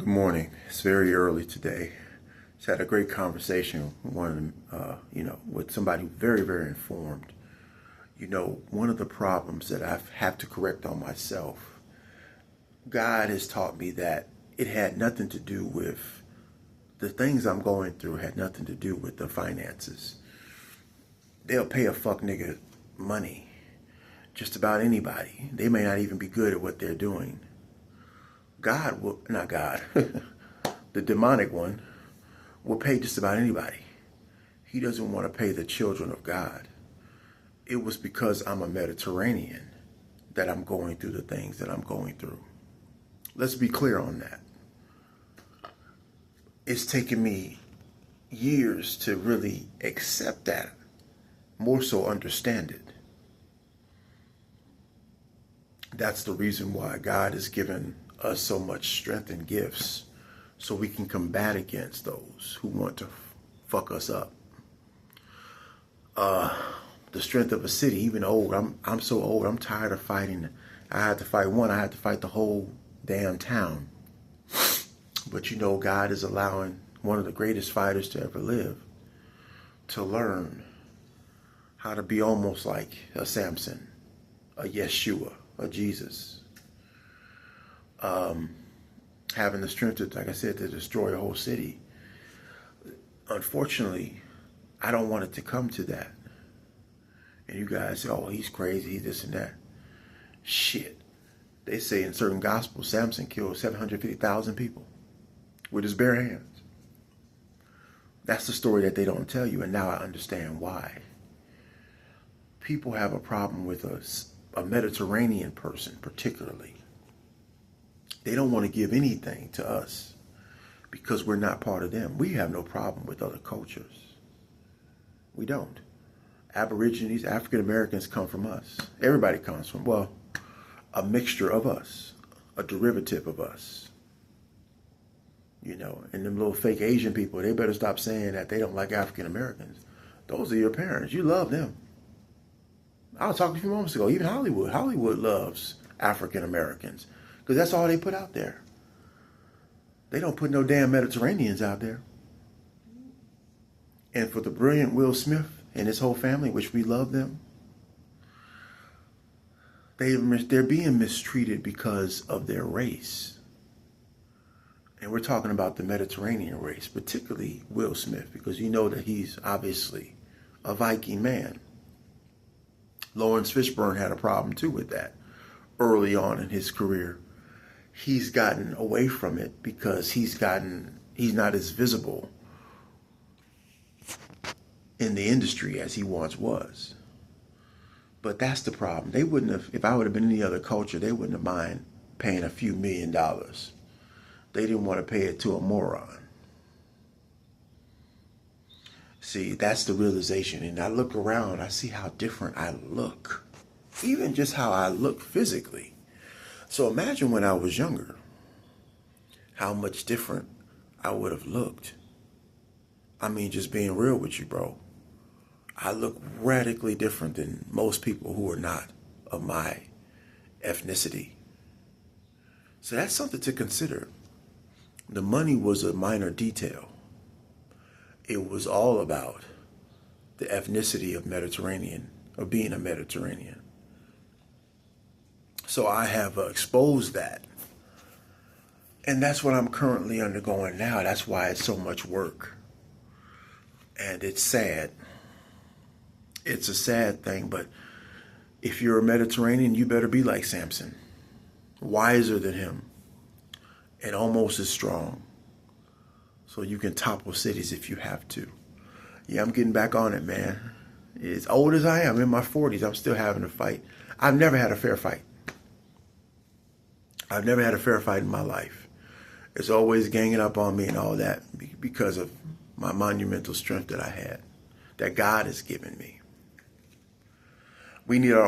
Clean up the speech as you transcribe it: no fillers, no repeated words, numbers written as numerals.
Good morning. It's very early today. Just had a great conversation with with somebody very, very informed. One of the problems that I have to correct on myself, God has taught me that it had nothing to do with the things I'm going through, had nothing to do with the finances. They'll pay a fuck nigga money, just about anybody. They may not even be good at what they're doing. God will, not God, the demonic one will pay just about anybody. He doesn't want to pay the children of God. It was because I'm a Mediterranean that I'm going through the things that I'm going through. Let's be clear on that. It's taken me years to really accept that, more so understand it. That's the reason why God has given us so much strength and gifts, so we can combat against those who want to fuck us up. The strength of a city, even old. I'm so old. I'm tired of fighting. I had to fight one. I had to fight the whole damn town. But God is allowing one of the greatest fighters to ever live to learn how to be almost like a Samson, a Yeshua, a Jesus. Having the strength to, like I said, to destroy a whole city. Unfortunately, I don't want it to come to that. And you guys say, oh, he's crazy, he's this and that. Shit. They say in certain gospels, Samson killed 750,000 people with his bare hands. That's the story that they don't tell you, and now I understand why. People have a problem with a Mediterranean person, particularly. They don't want to give anything to us because we're not part of them. We have no problem with other cultures. We don't. Aborigines, African Americans come from us. Everybody comes from, well, a mixture of us, a derivative of us. And them little fake Asian people, they better stop saying that they don't like African Americans. Those are your parents. You love them. I was talking a few moments ago, even Hollywood. Hollywood loves African Americans because that's all they put out there. They don't put no damn Mediterraneans out there. And for the brilliant Will Smith and his whole family, which we love them, they're being mistreated because of their race. And we're talking about the Mediterranean race, particularly Will Smith, because you know that he's obviously a Viking man. Lawrence Fishburne had a problem too with that early on in his career. He's gotten away from it because he's not as visible in the industry as he once was. But that's the problem. They wouldn't have, if I would have been any other culture, they wouldn't have mind paying a few $1 million. They didn't want to pay it to a moron. See, that's the realization. And I look around, I see how different I look. Even just how I look physically. So imagine when I was younger, how much different I would have looked. I mean, just being real with you, bro. I look radically different than most people who are not of my ethnicity. So that's something to consider. The money was a minor detail. It was all about the ethnicity of Mediterranean, of being a Mediterranean. So I have exposed that. And that's what I'm currently undergoing now. That's why it's so much work. And it's sad. It's a sad thing, but if you're a Mediterranean, you better be like Samson. Wiser than him. And almost as strong. So you can topple cities if you have to. Yeah, I'm getting back on it, man. As old as I am, in my 40s, I'm still having a fight. I've never had a fair fight. I've never had a fair fight in my life. It's always ganging up on me and all that because of my monumental strength that I had, that God has given me. We need our